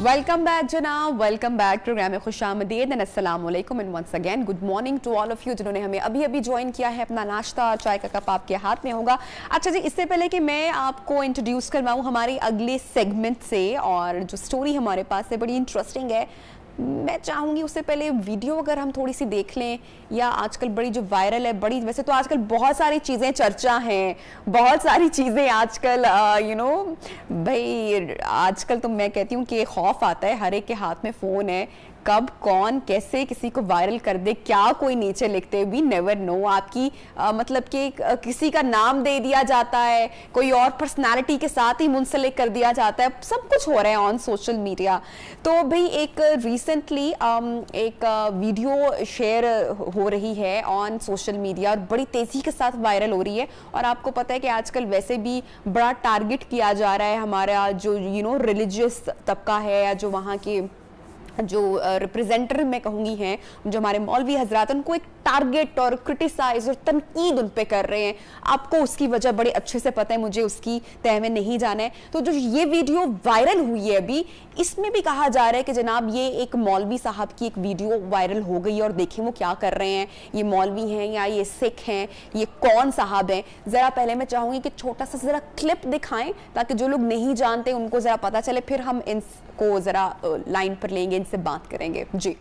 Welcome back जनाब, welcome back programme में खुशामदीद एंड अस्सलाम वालेकुम and once again good morning to all of you जिन्होंने हमें अभी अभी ज्वाइन किया है। अपना नाश्ता चाय का कप आपके हाथ में होगा। अच्छा जी, इससे पहले कि मैं आपको इंट्रोड्यूस करवाऊँ हमारे अगले सेगमेंट से, और जो स्टोरी हमारे पास है बड़ी इंटरेस्टिंग है, मैं चाहूँगी उससे पहले वीडियो अगर हम थोड़ी सी देख लें, या आजकल बड़ी जो वायरल है, बड़ी वैसे तो आजकल बहुत सारी चीज़ें चर्चा हैं, बहुत सारी चीज़ें आजकल भाई आजकल तो मैं कहती हूँ कि खौफ आता है, हर एक के हाथ में फ़ोन है, कब कौन कैसे किसी को वायरल कर दे, क्या कोई नीचे लिखते, वी नेवर नो। आपकी मतलब कि किसी का नाम दे दिया जाता है, कोई और पर्सनालिटी के साथ ही मुंसलिक कर दिया जाता है, सब कुछ हो रहा है ऑन सोशल मीडिया। तो भाई एक रिसेंटली एक वीडियो शेयर हो रही है ऑन सोशल मीडिया और बड़ी तेज़ी के साथ वायरल हो रही है। और आपको पता है कि आजकल वैसे भी बड़ा टारगेट किया जा रहा है हमारा जो रिलीजियस तबका है, या जो वहाँ के जो रिप्रेजेंटेटिव मैं कहूँगी हैं, जो हमारे मौलवी हजरात, उनको एक टारगेट और क्रिटिसाइज और तनकीद उन पे कर रहे हैं। आपको उसकी वजह बड़े अच्छे से पता है, मुझे उसकी तह में नहीं जाना है। तो जो ये वीडियो वायरल हुई है अभी, इसमें भी कहा जा रहा है कि जनाब ये एक मौलवी साहब की एक वीडियो वायरल हो गई और देखें वो क्या कर रहे हैं, ये मौलवी हैं या ये सिख हैं, ये कौन साहब हैं। ज़रा पहले मैं चाहूँगी कि छोटा सा ज़रा क्लिप दिखाएं ताकि जो लोग नहीं जानते उनको ज़रा पता चले, फिर हम इनको ज़रा लाइन पर लेंगे, इनसे बात करेंगे जी।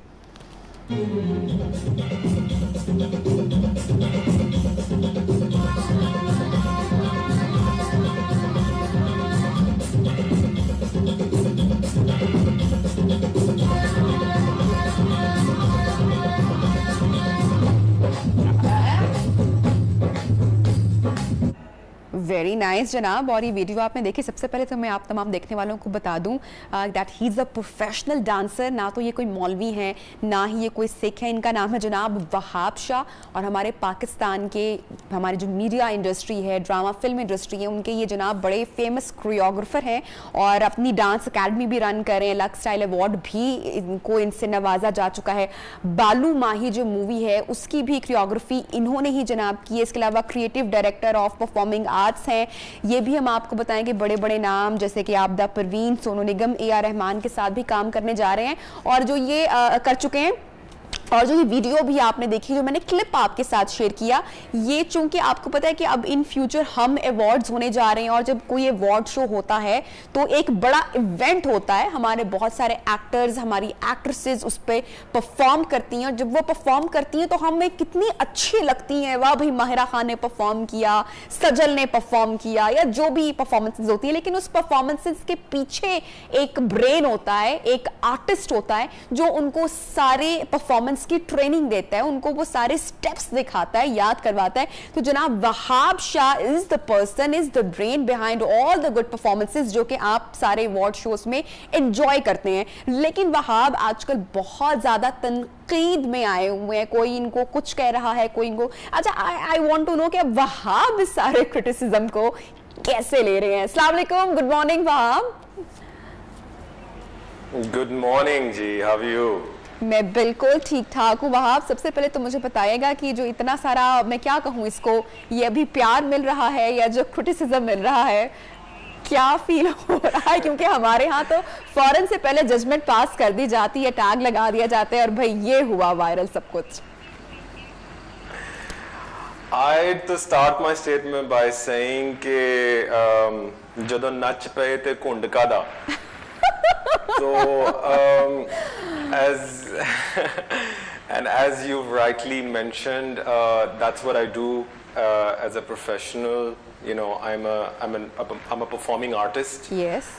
वेरी नाइस जनाब। और ये वीडियो आपने देखी, सबसे पहले तो मैं आप तमाम देखने वालों को बता दूं that he is a professional dancer. ना तो ये कोई मौलवी हैं, ना ही ये कोई सिख है। इनका नाम है जनाब वहाब शाह, और हमारे पाकिस्तान के हमारे जो मीडिया इंडस्ट्री है, ड्रामा फिल्म इंडस्ट्री है, उनके ये जनाब बड़े फेमस कोरियोग्राफर हैं और अपनी डांस अकेडमी भी रन कर रहे हैं। लक स्टाइल अवार्ड भी इनसे नवाजा जा चुका है। बालू माही जो मूवी है उसकी भी कोरियोग्राफी इन्होंने ही जनाब की है। इसके अलावा creative director of performing arts हैं। ये भी हम आपको बताएंगे बड़े बड़े नाम जैसे कि आबदा परवीन, सोनू निगम, AR रहमान के साथ भी काम करने जा रहे हैं, और जो ये कर चुके हैं। और जो ये वीडियो भी आपने देखी, जो मैंने क्लिप आपके साथ शेयर किया, ये चूंकि आपको पता है कि अब इन फ्यूचर हम अवार्ड्स होने जा रहे हैं, और जब कोई अवार्ड शो होता है तो एक बड़ा इवेंट होता है, हमारे बहुत सारे एक्टर्स, हमारी एक्ट्रेसेस उस पर परफॉर्म करती हैं, और जब वो परफॉर्म करती हैं तो हमें कितनी अच्छी लगती हैं। वाह भाई, माहिरा खान ने परफॉर्म किया, सजल ने परफॉर्म किया, या जो भी परफॉर्मेंसेज होती है, लेकिन उस परफॉर्मेंसेज के पीछे एक ब्रेन होता है, एक आर्टिस्ट होता है जो उनको सारे परफॉर्मेंस की ट्रेनिंग देता है, उनको वो सारे स्टेप्स दिखाता है, याद करवाता है। तो जनाब Wahab Shah is the person, is the brain behind all the good performances जो कि आप सारे अवार्ड शोज में एंजॉय करते हैं। लेकिन वहाब आजकल बहुत ज्यादा तनकीद में आए हुए हैं, कोई इनको कुछ कह रहा है, कोई इनको। अच्छा, आई वांट टू नो कि वहाब इस सारे क्रिटिसिज्म को कैसे ले रहे हैं। अस्सलाम वालेकुम, good morning Wahab. Good morning जी, हाउ आर यू? मैं बिल्कुल ठीक ठाक हूँ वहाब। सबसे पहले तो मुझे बताइएगा कि जो इतना सारा, मैं क्या कहूँ इसको, ये अभी प्यार मिल रहा है या जो क्रिटिसिज्म मिल रहा है, क्या फील हो रहा है? क्योंकि हमारे यहाँ तो फौरन से पहले जजमेंट पास कर दी जाती है, टैग लगा दिया जाता है, और भाई ये हुआ वायरल सब कुछ। I to start my statement by saying कि ਜਦੋਂ ਨੱਚ ਪਏ ਤੇ ਘੁੰਡ ਕਾਦਾ। So as you've rightly mentioned, that's what I do as a professional. You know, I'm a performing artist. Yes.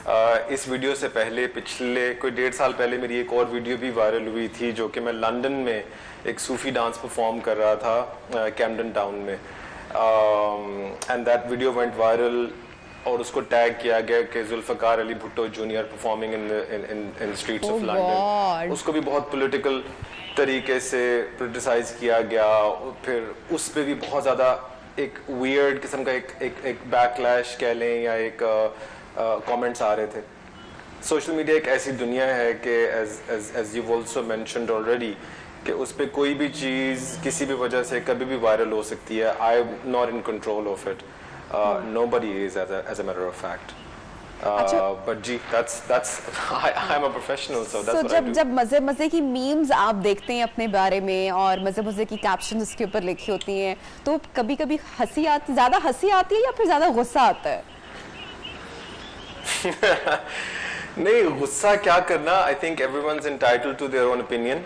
इस वीडियो से पहले पिछले कोई 1.5 साल पहले मेरी एक और वीडियो भी वायरल हुई थी, जो कि मैं लंदन में एक सूफी डांस परफॉर्म कर रहा था कैम्पटन टाउन में, and that video went viral, और उसको टैग किया गया कि Zulfikar Ali Bhutto junior performing in streets of London. उसको भी बहुत पॉलिटिकल तरीके से क्रिटिसाइज किया गया, फिर उस पर भी बहुत ज़्यादा एक वियर्ड किस्म का एक बैकलैश कह लें, या एक कमेंट्स आ रहे थे। सोशल मीडिया एक ऐसी दुनिया है कि as you also mentioned already कि उस पर कोई भी चीज़ किसी भी वजह से कभी भी वायरल हो सकती है। I am not in control of it, nobody is as a matter of fact. But जी, that's I'm a professional, so that's what I do. जब मजे मजे की मीम्स आप देखते हैं अपने बारे में और मजे मजे की कैप्शन उसके ऊपर लिखी होती हैं, तो कभी कभी हंसी आती, ज्यादा हंसी आती है या फिर ज्यादा गुस्सा आता है? नहीं, गुस्सा क्या करना, I think everyone's entitled to their own opinion,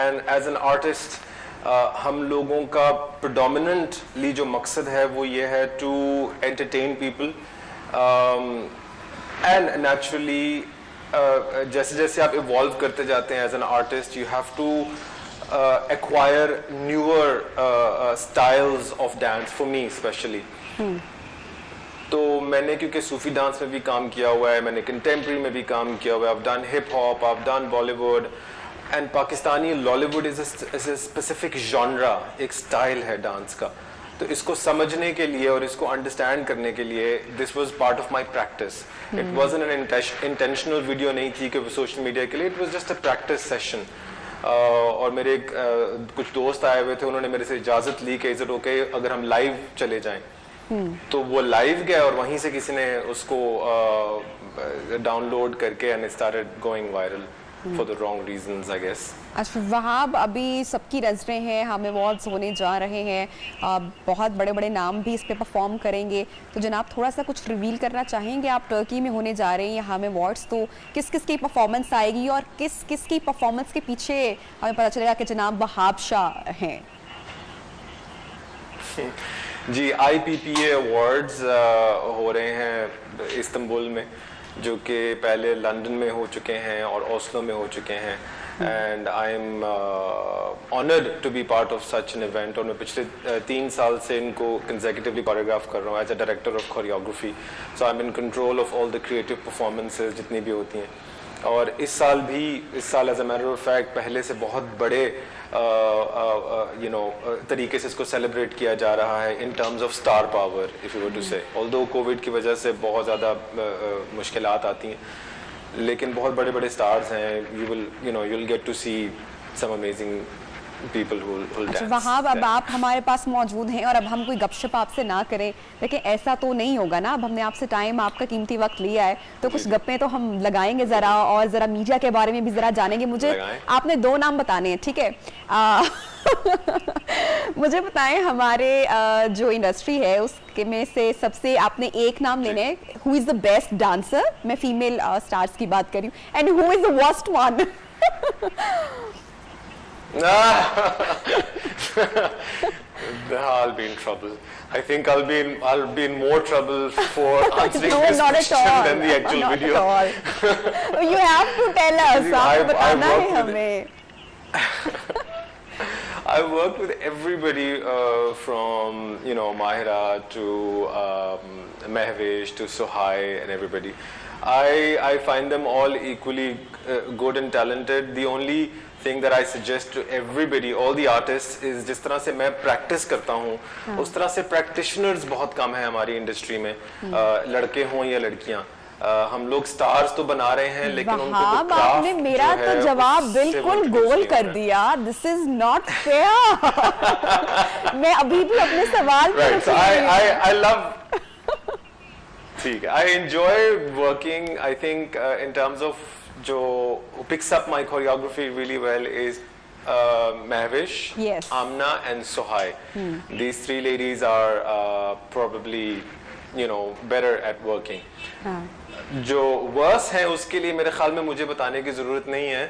and as an artist हम लोगों का predominantly जो मकसद है वो ये है to entertain people, and naturally जैसे जैसे आप evolve करते जाते हैं as an artist, you have to acquire newer styles of dance, for me especially. तो मैंने क्योंकि सूफी डांस में भी काम किया हुआ है, मैंने कंटेम्प्रेरी में भी काम किया हुआ है, I've done hip hop, I've done Bollywood, and Pakistani Lollywood is a specific genre, एक स्टाइल है डांस का. तो इसको समझने के लिए और इसको अंडरस्टैंड करने के लिए this was part of my practice. It wasn't an intentional video नहीं थी कि सोशल मीडिया के लिए, it was just a practice session. और मेरे कुछ दोस्त आए हुए थे, उन्होंने मेरे से इजाज़त ली कि इज़ इट ओके अगर हम लाइव चले जाएं. तो वो लाइव गया और वहीं से किसी ने उसको डाउनलोड करके and it started going viral for the wrong reasons, I guess. अच्छा, वहाब अभी सबकी नजरें हैं, हम अवार्ड्स होने जा रहे हैं, बहुत बड़े बड़े नाम भी इस पे परफॉर्म करेंगे, तो जनाब थोड़ा सा कुछ रिवील करना चाहेंगे? आप टर्की में होने जा रहे हैं यहाँ में अवार्ड्स, तो किस किस की परफॉर्मेंस आएगी और किस किस की परफॉर्मेंस के पीछे हमें पता चलेगा कि जनाब वहाब शाह हैं? जी, IPPA अवार्ड्स हो रहे हैं इस्तांबुल में, जो कि पहले लंदन में हो चुके हैं और ओस्लो में हो चुके हैं, and I am honoured to be part of such an event. और मैं पिछले 3 साल से इनको कंसेक्यूटिवली कोरियोग्राफ कर रहा हूँ as a director of choreography. So I am in control of all the creative performances जितनी भी होती हैं. और इस साल as a matter of fact पहले से बहुत बड़े तरीके से इसको सेलिब्रेट किया जा रहा है in terms of star power, if you were to say. Although Covid की वजह से बहुत ज़्यादा मुश्किलात आती हैं, लेकिन बहुत बड़े बड़े स्टार्स हैं. You will get to see some amazing people who dance. Wahab, अब आप हमारे पास मौजूद हैं और अब हम कोई गपशप आपसे ना करें, लेकिन ऐसा तो नहीं होगा ना, अब हमने आपसे टाइम, आपका कीमती वक्त लिया है, तो कुछ गप्पे तो हम लगाएंगे ज़रा, और ज़रा मीडिया के बारे में भी ज़रा जानेंगे. मुझे आपने 2 नाम बताने हैं, ठीक है? मुझे बताएं, हमारे जो इंडस्ट्री है उसके में से सबसे आपने एक नाम लेने हैं, who is the best dancer, मैं फीमेल स्टार्स की बात कर रही हूँ, and who is the worst one? I'll be in trouble. I think I'll be in more trouble for answering this question than the actual video. You have to tell us. आपको बताना है हमें. I worked with everybody from Mahira to Mehvesh to Sohai and everybody. I find them all equally good and talented. The only thing that I suggest to everybody, all the artists, is जिस तरह से मैं practice करता हूँ, उस तरह से practitioners बहुत कम है हमारी इंडस्ट्री में, लड़के हों या लड़कियाँ. हम लोग स्टार्स तो बना रहे हैं, लेकिन उनको आपने मेरा तो जवाब बिल्कुल गोल कर दिया. This is not fair. मैं अभी भी अपने सवाल पे I love. ठीक है, I enjoy working. I think in terms of जो who picks up my choreography really well is Mehvesh, yes, Amna and Sohai. These 3 ladies are probably better at working. जो वर्स है उसके लिए मेरे ख्याल में मुझे बताने की जरूरत नहीं है,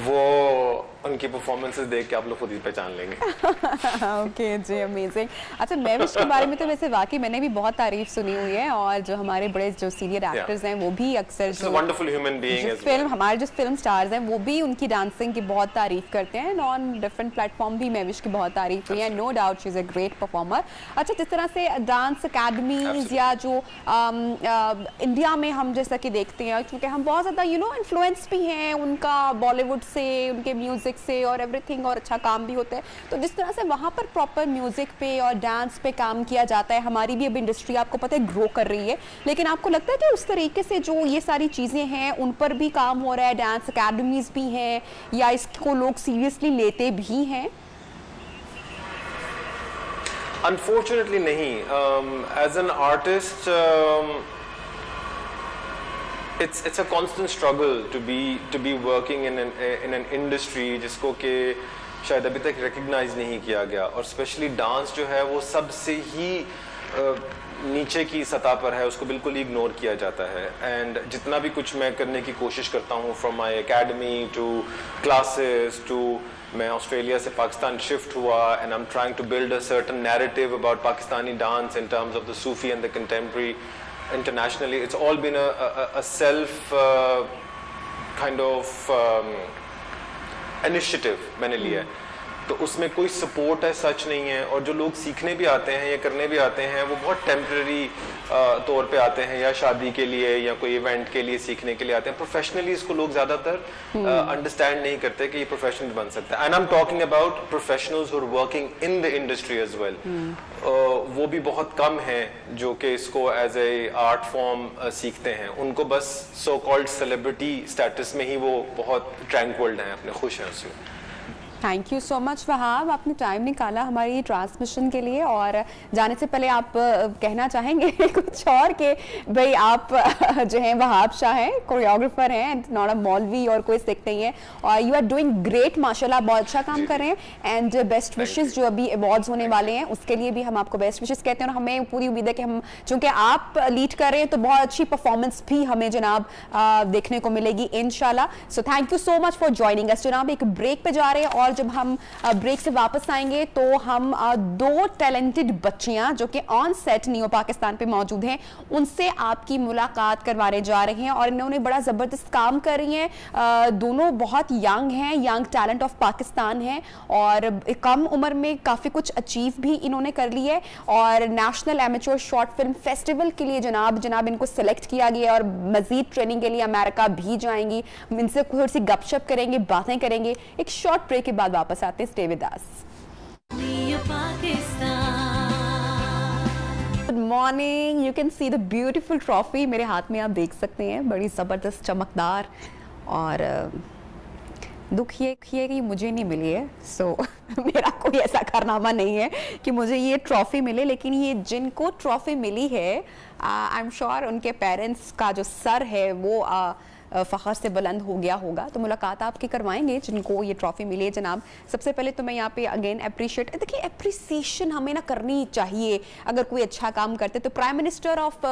वो उनकी परफॉर्मेंसेस देख के आप लोग खुद ही पहचान लेंगे. ओके जी, अमेजिंग. अच्छा, मेहवेश के बारे में तो वैसे वाकई मैंने भी बहुत तारीफ सुनी हुई है, और जो हमारे बड़े जो सीनियर एक्टर्स हैं वो भी अक्सर जो wonderful human being as well, हमारे जो फिल्म स्टार्स हैं वो भी उनकी डांसिंग की बहुत तारीफ करते हैं. ऑन डिफरेंट प्लेटफॉर्म भी मेहवेश की बहुत तारीफ हुई है. No doubt she is a great performer. अच्छा, जिस तरह से डांस अकेडमीज या जो इंडिया में हम जैसा कि देखते हैं, क्योंकि हम बहुत ज़्यादा इन्फ्लुएंस भी हैं उनका बॉलीवुड से, उनके म्यूजिक से और एवरीथिंग, और अच्छा काम भी होता है. तो जिस तरह से वहाँ पर प्रॉपर म्यूजिक पे और डांस पे काम किया जाता है, हमारी भी अब इंडस्ट्री आपको पता है ग्रो कर रही है, लेकिन आपको लगता है कि उस तरीके से जो ये सारी चीज़ें हैं उन पर भी काम हो रहा है, डांस अकेडमीज भी हैं, या इसको लोग सीरियसली लेते भी हैं? अनफॉर्चुनेटली नहीं. As an artist it's a constant struggle to be working in an industry जिसको कि शायद अभी तक recognize नहीं किया गया, और especially डांस जो है वो सबसे ही नीचे की सतह पर है, उसको बिल्कुल इग्नोर किया जाता है। एंड जितना भी कुछ मैं करने की कोशिश करता हूँ, from my academy to classes to, मैं ऑस्ट्रेलिया से पाकिस्तान शिफ्ट हुआ and I am trying to build a certain narrative about Pakistani dance in terms of the Sufi and the contemporary internationally. It's all been a self kind of initiative मैंने लिया है, तो उसमें कोई support है सच नहीं है, और जो लोग सीखने भी आते हैं या करने भी आते हैं वो बहुत टेम्परेरी तौर पे आते हैं, या शादी के लिए या कोई इवेंट के लिए सीखने के लिए आते हैं। प्रोफेशनली इसको लोग ज़्यादातर अंडरस्टैंड नहीं करते कि ये प्रोफेशन बन सकता है। And I am talking about professionals who are working in the industry as well. वो भी बहुत कम हैं जो कि इसको एज ए आर्ट फॉर्म सीखते हैं, उनको बस सो कॉल्ड सेलिब्रिटी स्टेटस में ही वो बहुत ट्रैंक्विल्ड हैं, अपने खुश हैं उसमें। Thank you so much Wahab, आपने टाइम निकाला हमारी ट्रांसमिशन के लिए। और जाने से पहले आप कहना चाहेंगे कुछ और कि भाई आप जो हैं वहाब शाह हैं, कोरियोग्राफर हैं, एंड नॉट अ मौलवी और कोई सिख नहीं है, और यू आर डूइंग ग्रेट माशाल्लाह, बहुत अच्छा काम कर रहे हैं। एंड बेस्ट विशेस जो अभी अवार्ड्स होने वाले हैं उसके लिए भी हम आपको बेस्ट विशेस कहते हैं, और हमें पूरी उम्मीद है कि हम, चूँकि आप लीड कर रहे हैं तो बहुत अच्छी परफॉर्मेंस भी हमें जनाब देखने को मिलेगी इंशाल्लाह। So thank you so much for joining us जनाब। एक ब्रेक पे जा रहे हैं, और जब हम ब्रेक से वापस आएंगे तो हम दो टैलेंटेड बच्चियां जो कि ऑन सेट नियो पाकिस्तान पे मौजूद हैं उनसे आपकी मुलाकात करवाने जा रहे हैं, और इन्होंने बड़ा ज़बरदस्त काम कर रही हैं। दोनों बहुत यंग हैं, यंग टैलेंट ऑफ पाकिस्तान हैं, और कम उम्र में काफ़ी कुछ अचीव भी इन्होंने कर ली है, और national amateur short film festival के लिए जनाब इनको सेलेक्ट किया गया है, और मजीद ट्रेनिंग के लिए अमेरिका भी जाएंगी। इनसे थोड़ी सी गपशप करेंगे, बातें करेंगे। एक शॉर्ट ब्रेक के बाद वापस आते हैं। Stay with us. Good morning, you can see the beautiful trophy मेरे हाथ में, आप देख सकते हैं, बड़ी ज़बरदस्त चमकदार, और दुख ये कि मुझे नहीं मिली है। सो मेरा कोई ऐसा कारनामा नहीं है कि मुझे ये ट्रॉफी मिले, लेकिन ये जिनको ट्रॉफी मिली है आई एम श्योर उनके पेरेंट्स का जो सर है वो फ़ख्र से बुलंद हो गया होगा। तो मुलाकात आपकी करवाएंगे जिनको ये ट्रॉफ़ी मिली है जनाब। सबसे पहले तो मैं यहाँ पे अगेन अप्रिशिएट, देखिए अप्रिसिएशन हमें ना करनी चाहिए अगर कोई अच्छा काम करते। तो prime minister of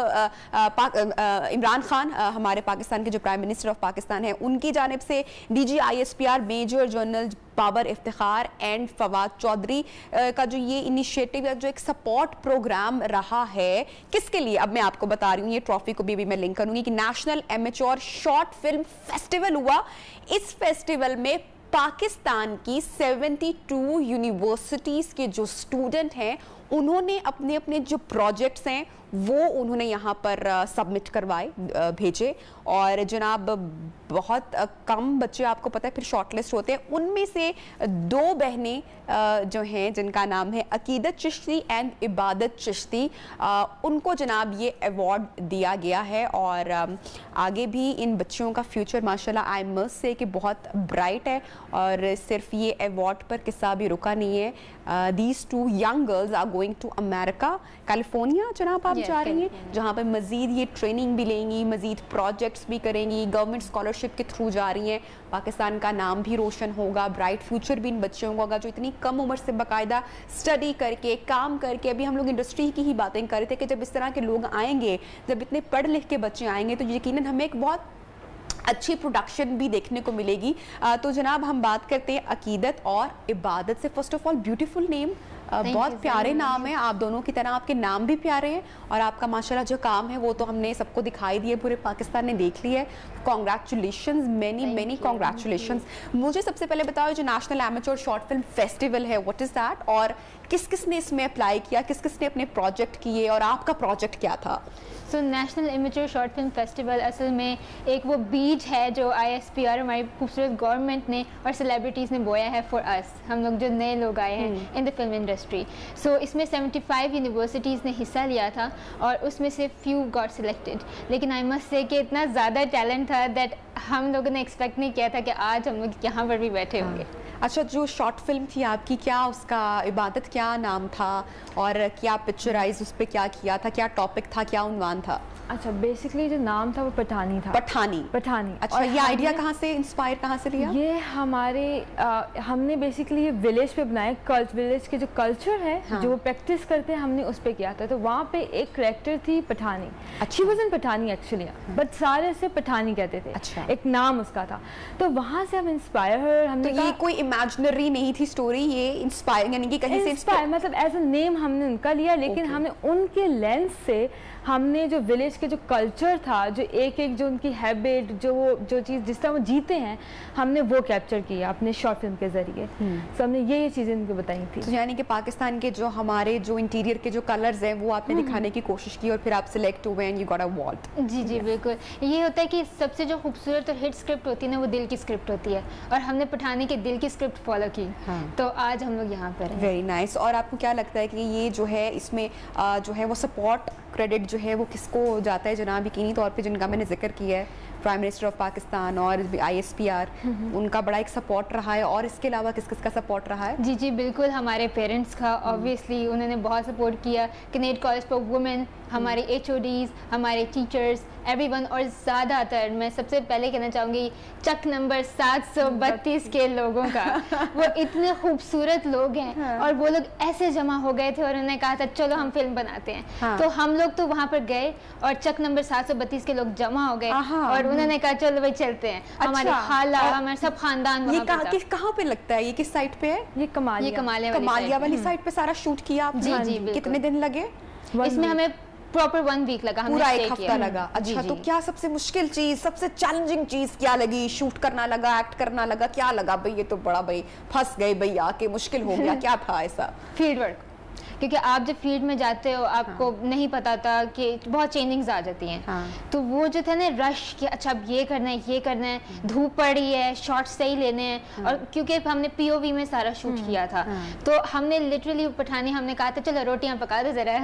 Imran Khan, हमारे पाकिस्तान के जो प्राइम मिनिस्टर ऑफ पाकिस्तान है, उनकी जानिब से DGISPR major general Babar Iftikhar and Fawad Chaudhry का जो ये इनिशिएटिव जो एक सपोर्ट प्रोग्राम रहा है, किसके लिए अब मैं आपको बता रही हूँ। ये ट्रॉफी को भी मैं लिंक करूंगी कि national amateur short film festival हुआ। इस फेस्टिवल में पाकिस्तान की 72 यूनिवर्सिटीज़ के जो स्टूडेंट हैं उन्होंने अपने अपने जो प्रोजेक्ट्स हैं वो उन्होंने यहाँ पर सबमिट करवाए, भेजे, और जनाब बहुत कम बच्चे आपको पता है फिर शॉर्टलिस्ट होते हैं। उनमें से दो बहनें जो हैं जिनका नाम है अकीदत चिश्ती एंड इबादत चिश्ती, उनको जनाब ये अवार्ड दिया गया है। और आगे भी इन बच्चियों का फ्यूचर माशाल्लाह आई मस्ट से कि बहुत ब्राइट है, और सिर्फ ये अवार्ड पर किस्सा भी रुका नहीं है। These two young girls are going to America, California जनाब आप जा रही हैं, जहाँ पर मज़ीद ये ट्रेनिंग भी लेंगी, मज़ीद प्रोजेक्ट्स भी करेंगी, गवर्नमेंट स्कॉलरशिप के थ्रू जा रही हैं। पाकिस्तान का नाम भी रोशन होगा, ब्राइट फ्यूचर भी इन बच्चों को होगा जो इतनी कम उम्र से बाकायदा स्टडी करके, काम करके। अभी हम लोग इंडस्ट्री की ही बातें कर रहे थे कि जब इस तरह के लोग आएंगे, जब इतने पढ़ लिख के बच्चे आएंगे, तो यकीनन हमें एक बहुत अच्छी प्रोडक्शन भी देखने को मिलेगी। तो जनाब हम बात करते हैं अकीदत और इबादत से। First of all beautiful name, बहुत प्यारे नाम है, आप दोनों की तरह आपके नाम भी प्यारे हैं, और आपका माशाल्लाह जो काम है वो तो हमने सबको दिखाई दिए, पूरे पाकिस्तान ने देख लिया है। Congratulations, many congratulations. मुझे सबसे पहले बताओ जो national amateur short film festival है, व्हाट इज़ दैट, और किस किस ने इसमें अप्लाई किया, किस किस ने अपने प्रोजेक्ट किए, और आपका प्रोजेक्ट क्या था? So national amateur short film festival असल में एक वो बीज है जो ISPR हमारी खूबसूरत गवर्नमेंट ने और सेलिब्रिटीज़ ने बोया है फॉर अस, हम लोग जो नए लोग आए हैं इन द फिल्म इंडस्ट्री। सो इसमें 75 यूनिवर्सिटीज़ ने हिस्सा लिया था, और उसमें से फ्यू गॉट सिलेक्टेड। लेकिन आई मस्ट से कि इतना ज़्यादा टैलेंट था दैट हम लोगों ने एक्सपेक्ट नहीं किया था कि आज हम लोग यहाँ पर भी बैठे होंगे। अच्छा, जो शॉर्ट फिल्म थी आपकी, क्या उसका इबादत क्या नाम था, और क्या पिक्चराइज उस पर क्या किया था, क्या टॉपिक था, क्या उन्वान था? अच्छा, बेसिकली जो नाम था वो पठानी था। पठानी। अच्छा, और ये आइडिया कहाँ से, इंस्पायर कहाँ से लिया? ये हमारे हमने बेसिकली ये विलेज पे बनाया, विलेज के जो कल्चर है, जो वो प्रैक्टिस करते हैं, हमने उस पे किया था। तो वहाँ पे एक कैरेक्टर थी पठानी। अच्छी वजन पठानी एक्चुअली, बट सारे से पठानी कहते थे। अच्छा। एक नाम उसका था, तो वहाँ से हम इंस्पायर हुए। हमने तो ये कोई इमेजिनरी नहीं थी स्टोरी, ये इंस्पायर यानी कि कहीं से इंस्पायर, मतलब एज अ नेम हमने उनका लिया, लेकिन हमने उनके लेंस से हमने जो विलेज के जो कल्चर था, जो एक जो उनकी हैबिट, जो चीज़ जिस तरह वो जीते हैं, हमने वो कैप्चर किया अपने शॉर्ट फिल्म के जरिए। तो हमने ये चीज़ें उनको बताई थी। तो यानी कि पाकिस्तान के जो हमारे जो इंटीरियर के जो कलर्स हैं वो आपने दिखाने की कोशिश की और फिर आप सिलेक्ट हुए एंड यू गॉट अवार्ड। जी बिल्कुल। ये होता है कि सबसे जो खूबसूरत और हिट स्क्रिप्ट होती है ना, वो दिल की स्क्रिप्ट होती है, और हमने पठानी के दिल की स्क्रिप्ट फॉलो की। तो आज हम लोग यहाँ पर हैं। Very nice. और आपको क्या लगता है कि ये जो है इसमें जो है वो सपोर्ट क्रेडिट जो है वो किसको जाता है? जनाब यकीनी तौर पे जिनका मैंने जिक्र किया है, प्राइम मिनिस्टर ऑफ पाकिस्तान और ISPR, उनका बड़ा एक सपोर्ट रहा है, और इसके अलावा किस किस का सपोर्ट रहा है? जी बिल्कुल, हमारे पेरेंट्स का ऑब्वियसली उन्होंने बहुत सपोर्ट किया। कैनेट कॉलेज फॉर वुमेन, हमारे HODs, हमारे टीचर्स, एवरीवन। और ज़्यादातर मैं सबसे पहले कहना चाहूँगी चक नंबर 732 के लोगों का। वो इतने खूबसूरत लोग हैं, और वो लोग ऐसे जमा हो गए थे और उन्होंने कहा था चलो हम फिल्म बनाते हैं। तो हम लोग तो वहाँ पर गए और चक नंबर 732 के लोग जमा हो गए और उन्होंने कहा चलो भाई चलते हैं। हमारे खाला, हमारे सब खानदान वहाँ पे था। ये कहाँ पे लगता है? ये किस साइड पे है? ये कमालिया वाली साइड पे सारा शूट किया आपने? जी कितने दिन लगे इसमें? हमें प्रॉपर 1 वीक लगा, पूरा एक हफ्ता लगा। अच्छा, तो क्या सबसे मुश्किल चीज, सबसे चैलेंजिंग चीज क्या लगी? शूट करना लगा, एक्ट करना लगा, क्या लगा भाई ये तो बड़ा भाई फंस गए भाई आके, मुश्किल हो गया? क्या था ऐसा? फील्ड वर्क, क्योंकि आप जब फील्ड में जाते हो आपको नहीं पता था कि बहुत चेंजिंग्स आ जाती हैं। तो वो जो था ना रश कि अच्छा अब ये करना है, ये करना है, धूप पड़ रही है, शॉट्स सही लेने हैं। और क्योंकि हमने POV में सारा शूट किया था, तो हमने लिटरली पठानी, हमने कहा था चलो रोटियां पका दो जरा,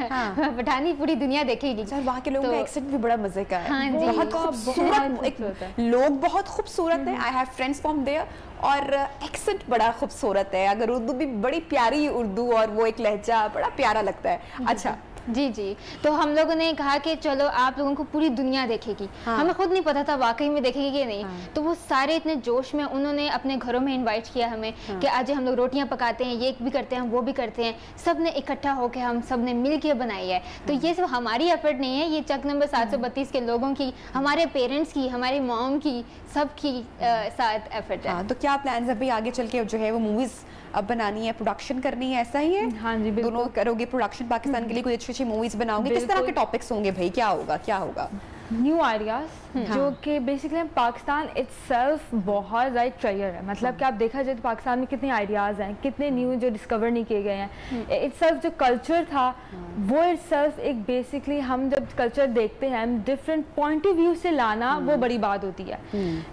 पठानी पूरी दुनिया देखेगी। सर वहाँ के लोगों का एक्सेंट भी बड़ा मजे का है। हाँ जी, बहुत खूबसूरत, लोग बहुत खूबसूरत हैं। I have friends from there, और एक्सेंट बड़ा खूबसूरत है। अगर उर्दू भी बड़ी प्यारी उर्दू, और वो एक लहजा बड़ा प्यारा लगता है। अच्छा जी, तो हम लोगों ने कहा कि चलो आप लोगों को पूरी दुनिया देखेगी। हमें खुद नहीं पता था वाकई में देखेगी कि नहीं। तो वो सारे इतने जोश में, उन्होंने अपने घरों में इनवाइट किया हमें कि आज हम लोग रोटियां पकाते हैं, ये भी करते हैं, वो भी करते हैं। सब ने इकट्ठा होकर हम सब ने मिल के बनाई है। तो ये सिर्फ हमारी एफर्ट नहीं है, ये चक नंबर 732 के लोगों की, हमारे पेरेंट्स की, हमारी मॉम की, सबकी साथ एफर्ट है। तो क्या प्लान्स अभी आगे चल के जो है वो मूवीज अब बनानी है, प्रोडक्शन करनी है, ऐसा ही है? हाँ जी, दोनों करोगे प्रोडक्शन पाकिस्तान के लिए? कोई अच्छी मूवीज बनाओगे? किस तरह के टॉपिक्स होंगे भाई? क्या होगा? न्यू आइडियाज जो कि बेसिकली पाकिस्तान इटसेल्फ बहुत ज़्यादा ट्रेजर है। मतलब कि आप देखा जाए तो पाकिस्तान में कितने आइडियाज़ हैं, कितने न्यू जो डिस्कवर नहीं किए गए हैं। इटसेल्फ जो कल्चर था वो इटसेल्फ एक बेसिकली, हम जब कल्चर देखते हैं डिफरेंट पॉइंट ऑफ व्यू से लाना वो बड़ी बात होती है।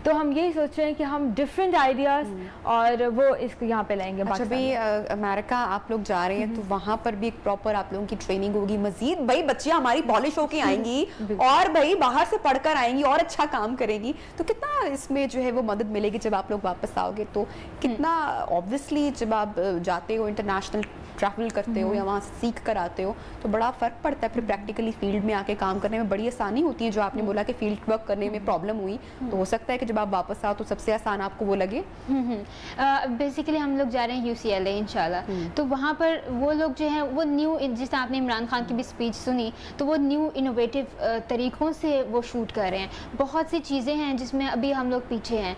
तो हम यही सोच रहे हैं कि हम डिफरेंट आइडियाज़ और वो इसको यहाँ पे लाएंगे। अच्छा भाई, अमेरिका आप लोग जा रहे हैं तो वहाँ पर भी एक प्रॉपर आप लोगों की ट्रेनिंग होगी मजीद? भाई बच्चियाँ हमारी पॉलिश होके आएंगी और भाई बाहर से पढ़कर आएंगी और अच्छा काम करेंगी, तो कितना इसमें जो है वो मदद मिलेगी जब आप लोग वापस आओगे? तो कितना ऑब्वियसली जब आप जाते हो, इंटरनेशनल ट्रैवल करते हो या वहाँ से सीख कर आते हो, तो बड़ा फ़र्क पड़ता है। फिर प्रैक्टिकली फील्ड में आके काम करने में बड़ी आसानी होती है। जो आपने बोला कि फील्ड वर्क करने में प्रॉब्लम हुई, तो हो सकता है कि जब आप वापस आओ तो सबसे आसान आपको वो लगे। बेसिकली हम लोग जा रहे हैं UCLA इंशाल्लाह। तो वहाँ पर वो लोग जो हैं वो न्यू, जिस आपने इमरान खान की भी स्पीच सुनी, तो वो न्यू इनोवेटिव तरीक़ों से वो शूट कर रहे हैं। बहुत सी चीज़ें हैं जिसमें अभी हम लोग पीछे हैं,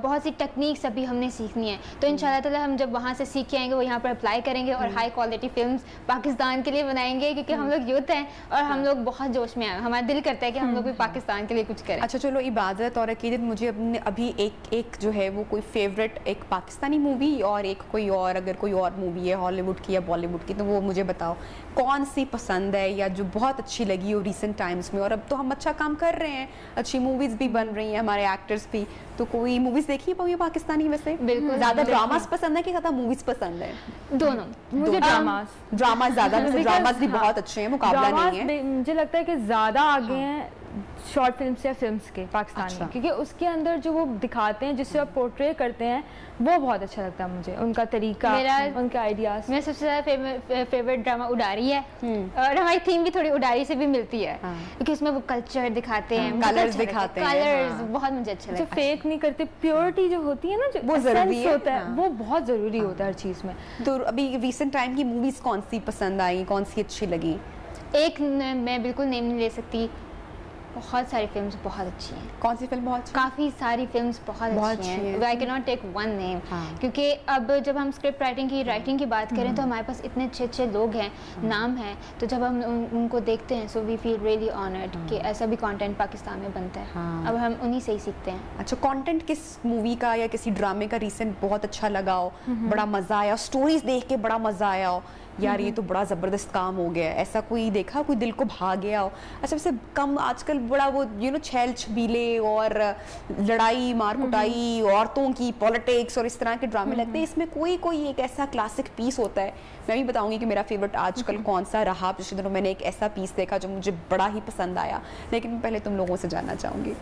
बहुत सी टेक्निक्स अभी हमने सीखनी है। तो इंशाल्लाह ताला हम जब वहाँ से सीख के आएंगे वो यहाँ पर अप्लाई करेंगे और हाई क्वालिटी फिल्म्स पाकिस्तान के लिए बनाएंगे, क्योंकि हम लोग यूथ हैं और हम लोग बहुत जोश में आए। हमारा दिल करता है कि हम लोग भी पाकिस्तान के लिए कुछ करें। अच्छा चलो, इबादत और अकीदत, मुझे अभी एक जो है वो कोई फेवरेट एक पाकिस्तानी मूवी और एक कोई और, अगर कोई और मूवी है हॉलीवुड की या बॉलीवुड की, तो वो मुझे बताओ कौन सी पसंद है या जो बहुत अच्छी लगी हो रिसेंट टाइम्स में। और अब तो हम अच्छा काम कर रहे हैं, अच्छी मूवीज़ भी बन रही हैं, हमारे एक्टर्स भी। तो कोई मूवीज़ देखी है पाकिस्तानी? वैसे बिल्कुल ज़्यादा ड्रामास पसंद है कि ज़्यादा मूवीज़ पसंद है? दोनों। मुझे ड्रामास ज़्यादा, ड्रामास भी बहुत अच्छे हैं, मुकाबला नहीं है। मुझे लगता है कि ज़्यादा आगे हैं शॉर्ट फिल्म्स या फिल्म्स के पाकिस्तानी। अच्छा। क्योंकि उसके अंदर जो वो दिखाते हैं, जिससे आप पोर्ट्रे करते हैं, वो बहुत अच्छा लगता है मुझे, उनका तरीका, उनके आइडियाज। मेरा सबसे ज़्यादा फेवरेट ड्रामा उडारी है, और हमारी थीम भी थोड़ी उडारी से भी मिलती है, क्योंकि उसमें वो कल्चर दिखाते हैं, कलर्स दिखाते हैं, कलर्स बहुत मुझे अच्छे लगते हैं। फेक नहीं करते, प्योरिटी जो होती है ना, जो वो जरूरी होता है, वो बहुत ज़रूरी होता है हर चीज़ में। तो अभी रिसेंट टाइम की मूवीज कौन सी पसंद आई, कौन सी अच्छी लगी? एक मैं बिल्कुल नेम नहीं ले सकती, बहुत सारी फिल्म्स बहुत अच्छी हैं। कौन सी फिल्म बहुत अच्छी? काफ़ी सारी फिल्म्स बहुत अच्छी हैं। I can not take one name, क्योंकि अब जब हम स्क्रिप्ट राइटिंग की बात करें तो हमारे पास इतने अच्छे अच्छे लोग हैं, नाम हैं, तो जब हम उनको देखते हैं so we feel really honoured कि ऐसा भी कंटेंट पाकिस्तान में बनता है। अब हम उन्हीं से ही सीखते हैं। अच्छा, कंटेंट किस मूवी का या किसी ड्रामे का रिसेंट बहुत अच्छा लगा हो, बड़ा मजा आया, स्टोरीज देख के बड़ा मजा आया हो, यार ये तो बड़ा ज़बरदस्त काम हो गया है, ऐसा कोई देखा, कोई दिल को भा गया हो? अच्छा, सबसे कम आजकल बड़ा वो छैल छबीले और लड़ाई मार कुटाई, औरतों की पॉलिटिक्स और इस तरह के ड्रामे लगते हैं, इसमें कोई एक ऐसा क्लासिक पीस होता है? मैं भी बताऊंगी कि मेरा फेवरेट आजकल कौन सा रहा। पिछले दिनों मैंने एक ऐसा पीस देखा जो मुझे बड़ा ही पसंद आया, लेकिन मैं पहले तुम लोगों से जानना चाहूँगी।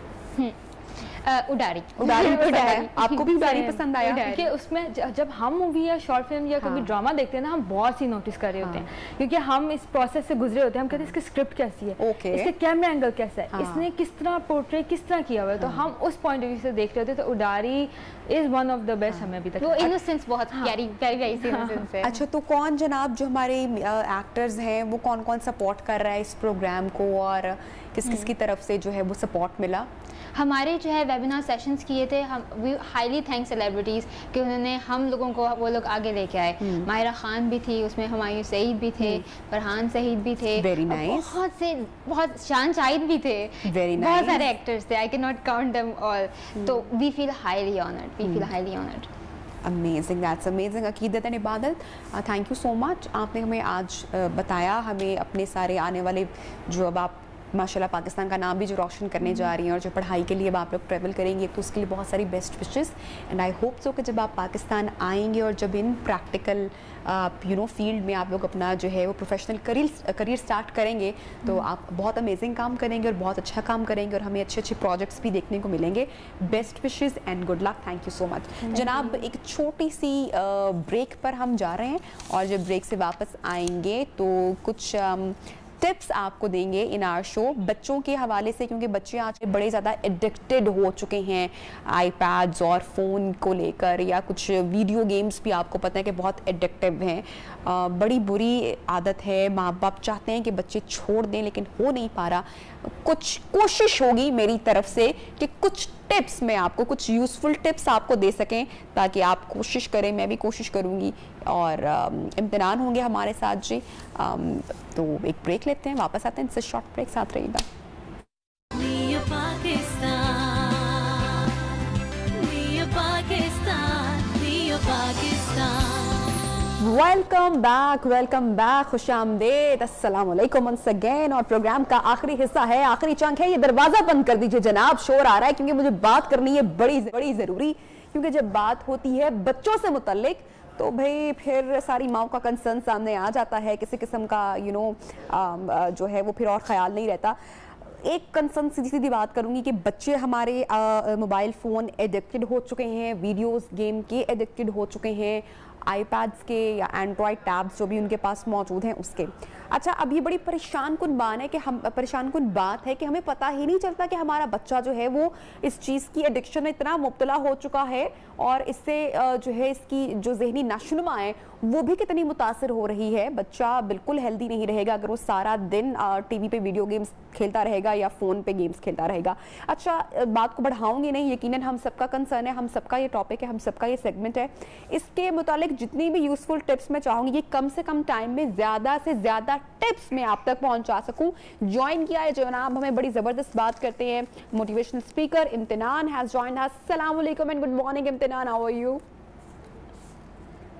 उडारी आपको भी उडारी पसंद आया? क्योंकि उसमें जब हम मूवी या शॉर्ट फिल्म या कोई ड्रामा देखते हैं ना, हम बहुत सी नोटिस कर रहे होते हैं, क्योंकि हम इस प्रोसेस से गुजरे होते हैं। हम कहते हैं इसकी स्क्रिप्ट कैसी है, इसके कैमरा एंगल कैसा है, इसने किस तरह पोर्ट्रे किस तरह किया हुआ है, तो हम उस पॉइंट ऑफ व्यू से देख रहे होते हैं। तो Udaari is one of the best हमें अभी तक। वो इनोसेंस बहुत प्यारी इनोसेंस है। अच्छा, तो कौन जनाब जो हमारे एक्टर्स हैं वो कौन सपोर्ट कर रहा है इस प्रोग्राम को, और किस किस की तरफ से जो है वो सपोर्ट मिला? हमारे जो है वेबिनार सेशंस किए थे, हम वी हाईली थैंक सेलिब्रिटीज़ कि उन्होंने हम लोगों को वो लोग आगे लेके आए। माहिरा खान भी थी उसमें, हुमायूं सईद भी थे, फरहान सईद भी थे, Very nice. बहुत शान शाहिद भी थे, Very nice. बहुत सारे एक्टर्स थे, I can not count them all. तो we feel highly honoured. Amazing, that's amazing. Aqeedat and Ibadat, thank you so much. आपने हमें आज बताया हमें अपने सारे आने वाले, जो अब आप माशाल्लाह पाकिस्तान का नाम भी जो रोशन करने जा रही हैं, और जो पढ़ाई के लिए अब आप लोग ट्रैवल करेंगे, तो उसके लिए बहुत सारी best wishes. And I hope so कि जब आप पाकिस्तान आएंगे और जब इन प्रैक्टिकल फील्ड में आप लोग अपना जो है वो प्रोफेशनल करियर स्टार्ट करेंगे, तो आप बहुत अमेजिंग काम करेंगे और बहुत अच्छा काम करेंगे, और हमें अच्छे अच्छे प्रोजेक्ट्स भी देखने को मिलेंगे। Best wishes and good luck. Thank you so much जनाब। एक छोटी सी ब्रेक पर हम जा रहे हैं, और जब ब्रेक से वापस आएंगे तो कुछ टिप्स आपको देंगे इन आवर शो बच्चों के हवाले से, क्योंकि बच्चे आज बड़े ज़्यादा एडिक्टेड हो चुके हैं आईपैड्स और फ़ोन को लेकर, या कुछ वीडियो गेम्स भी आपको पता है कि बहुत एडिक्टिव हैं। बड़ी बुरी आदत है, माँ बाप चाहते हैं कि बच्चे छोड़ दें लेकिन हो नहीं पा रहा। कुछ कोशिश होगी मेरी तरफ से कि कुछ टिप्स मैं आपको, कुछ यूज़फुल टिप्स आपको दे सकें, ताकि आप कोशिश करें, मैं भी कोशिश करूँगी, और इम्तिहान होंगे हमारे साथ जी। तो एक ब्रेक लेते हैं, वापस आते हैं, इससे शॉर्ट ब्रेक, साथ रहिएगा। वेलकम बैक, खुशामदीद, अस्सलाम वालेकुम वंस अगेन। और प्रोग्राम का आखिरी हिस्सा है, आखिरी चंक है। ये दरवाज़ा बंद कर दीजिए जनाब, शोर आ रहा है, क्योंकि मुझे बात करनी है बड़ी ज़रूरी। क्योंकि जब बात होती है बच्चों से मुतल्लिक, तो भाई फिर सारी माओ का कंसर्न सामने आ जाता है, किसी किस्म का जो है वो फिर और ख्याल नहीं रहता। एक कंसर्न सीधी सीधी बात करूंगी कि बच्चे हमारे मोबाइल फ़ोन एडिक्टेड हो चुके हैं, वीडियोस गेम के एडिक्टेड हो चुके हैं, आईपैड्स के या एंड्रॉयड टैब्स जो भी उनके पास मौजूद हैं उसके। अच्छा, अब ये बड़ी परेशान कुन बात है कि हमें पता ही नहीं चलता कि हमारा बच्चा जो है वो इस चीज़ की एडिक्शन में इतना मुब्तला हो चुका है, और इससे जो है इसकी जो ज़हनी नशोनुमा है वो भी कितनी मुतासर हो रही है। बच्चा बिल्कुल हेल्दी नहीं रहेगा अगर वो सारा दिन टीवी पे वीडियो गेम्स खेलता रहेगा या फ़ोन पे गेम्स खेलता रहेगा। अच्छा, बात को बढ़ाऊंगी नहीं, यकीनन हम सबका कंसर्न है, हम सबका ये टॉपिक है, हम सबका ये सेगमेंट है। इसके मुतालिक जितनी भी यूज़फुल टिप्स मैं चाहूँगी कि कम से कम टाइम में ज़्यादा से ज़्यादा टिप्स मैं आप तक पहुँचा सकूँ। ज्वाइन किया है जनाब, हमें बड़ी ज़बरदस्त बात करते हैं, मोटिवेशनल स्पीकर इम्तिहान हैज़ जॉइन्ड अस। अस्सलाम वालेकुम एंड गुड मॉर्निंग इम्तिहान, हाउ आर यू?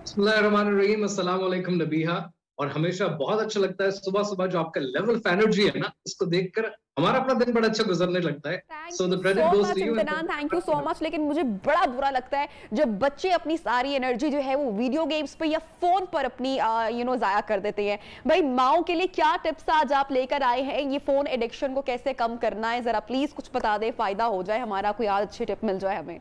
बिस्मिल्लाहिर्रहमानिर्रहीम, अस्सलाम वालेकुम नबीहा। और हमेशा बहुत अच्छा लगता है सुबह सुबह जो आपका लेवल ऑफ एनर्जी है ना, इसको देखकर हमारा अपना दिन बड़ा अच्छा गुजरने लगता है। So the credit goes to you Imtinan, thank you so much. लेकिन मुझे बड़ा बुरा लगता है जब बच्चे अपनी सारी एनर्जी जो है वो वीडियो गेम्स पे या फोन पर अपनी जाया कर देते हैं। भाई माओ के लिए क्या टिप्स आज आप लेकर आए हैं, ये फोन एडिक्शन को कैसे कम करना है, जरा प्लीज कुछ बता दे, फायदा हो जाए हमारा, कोई आज अच्छी टिप मिल जाए हमें।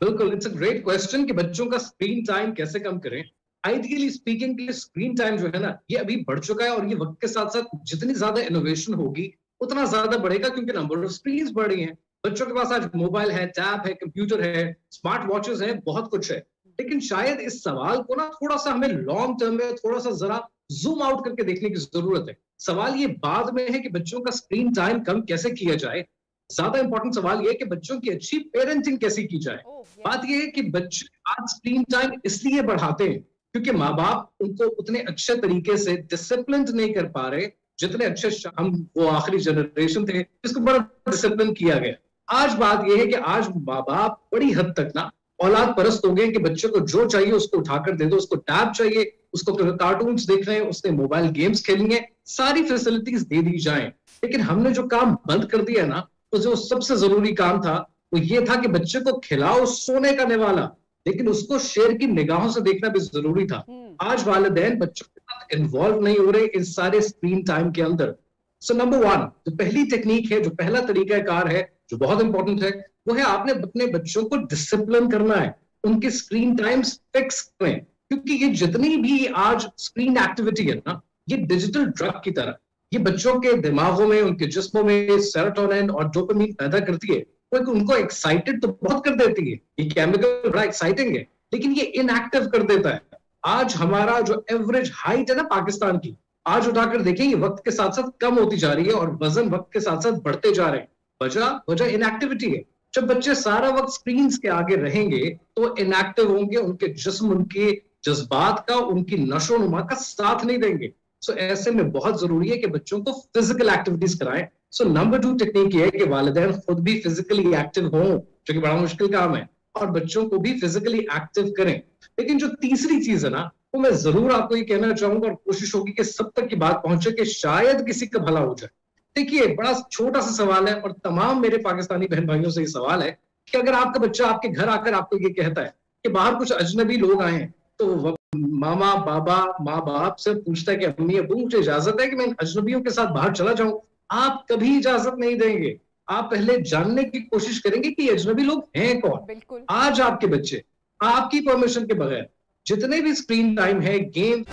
बिल्कुल, इट्स अ ग्रेट क्वेश्चन कि बच्चों का स्क्रीन टाइम कैसे कम करें। आइडियली स्पीकिंग के लिए स्क्रीन टाइम जो है ना, ये अभी बढ़ चुका है और ये वक्त के साथ साथ जितनी ज्यादा इनोवेशन होगी उतना ज्यादा बढ़ेगा, क्योंकि नंबर ऑफ स्क्रीन्स बढ़ रही हैं। बच्चों के पास आज मोबाइल है, टैब है, कंप्यूटर है, स्मार्ट वॉचेस है, बहुत कुछ है। लेकिन शायद इस सवाल को ना थोड़ा सा हमें लॉन्ग टर्म में थोड़ा सा जरा जूम आउट करके देखने की जरूरत है। सवाल ये बाद में है कि बच्चों का स्क्रीन टाइम कम कैसे किया जाए, ज्यादा इंपॉर्टेंट सवाल ये है कि बच्चों की अच्छी पेरेंटिंग कैसे की जाए। बात ये है कि बच्चे आज स्क्रीन टाइम इसलिए बढ़ाते हैं क्योंकि माँ बाप उनको उतने अच्छे तरीके से डिसिप्लिन नहीं कर पा रहे जितने अच्छे हम वो आखिरी जनरेशन थे जिसको बड़ा डिसिप्लिन किया गया। आज बात यह है कि आज माँ बाप बड़ी हद तक ना औलाद परस्त हो गए कि बच्चे को जो चाहिए उसको उठाकर दे दो, उसको टैब चाहिए, उसको कार्टून्स देख रहे हैं, उसने मोबाइल गेम्स खेलनी है, सारी फैसिलिटीज दे दी जाएं। लेकिन हमने जो काम बंद कर दिया ना, तो जो सबसे जरूरी काम था वो ये था कि बच्चे को खिलाओ सोने का निवाला, लेकिन उसको शेर की निगाहों से देखना भी जरूरी था। आज वालिदैन बच्चों के साथ इन्वॉल्व नहीं हो रहे इस सारे स्क्रीन टाइम के अंदर। सो नंबर 1, जो पहली टेक्निक है, जो पहला तरीकाकार है, जो बहुत इंपॉर्टेंट है, वो है आपने अपने बच्चों को डिसिप्लिन करना है, उनके स्क्रीन टाइम्स फिक्स करें। क्योंकि ये जितनी भी आज स्क्रीन एक्टिविटी है ना, ये डिजिटल ड्रग की तरह ये बच्चों के दिमागों में, उनके जिस्मों में सेरोटोनिन और डोपामिन पैदा करती है। वो उनको एक्साइटेड तो बहुत कर देती है, ये केमिकल बड़ा एक्साइटिंग है, लेकिन ये इनएक्टिव कर देता है। आज हमारा जो एवरेज हाइट है ना पाकिस्तान की, आज उठाकर देखें वक्त के साथ साथ कम होती जा रही है और वजन वक्त के साथ साथ बढ़ते जा रहे हैं। वजह इनएक्टिविटी है। जब बच्चे सारा वक्त स्क्रीन के आगे रहेंगे तो इनएक्टिव होंगे, उनके जिस्म, उनके जज्बात का, उनकी नशो नुमा का साथ नहीं देंगे। सो ऐसे में बहुत जरूरी है कि बच्चों को फिजिकल एक्टिविटीज कराएं। सो नंबर 2 टेक्निक ये है कि वालिदैन खुद भी फिजिकली एक्टिव हों, जो कि बड़ा मुश्किल काम है, और बच्चों को भी फिजिकली एक्टिव करें। लेकिन जो तीसरी चीज है ना, वो मैं जरूर आपको ये कहना चाहूंगा और कोशिश होगी कि सब तक की बात पहुंचे कि शायद किसी का भला हो जाए। देखिए, बड़ा छोटा सा सवाल है और तमाम मेरे पाकिस्तानी बहन भाइयों से ये सवाल है कि अगर आपका बच्चा आपके घर आकर आपको ये कहता है कि बाहर कुछ अजनबी लोग आए हैं, तो मामा बाबा माँ बाप से पूछता है कि अम्मी अबू मुझे इजाजत है कि मैं इन अजनबियों के साथ बाहर चला जाऊं? आप कभी इजाजत नहीं देंगे। आप पहले जानने की कोशिश करेंगे कि अजनबी लोग हैं कौन। आज आपके बच्चे आपकी परमिशन के बगैर जितने भी स्क्रीन टाइम है, गेम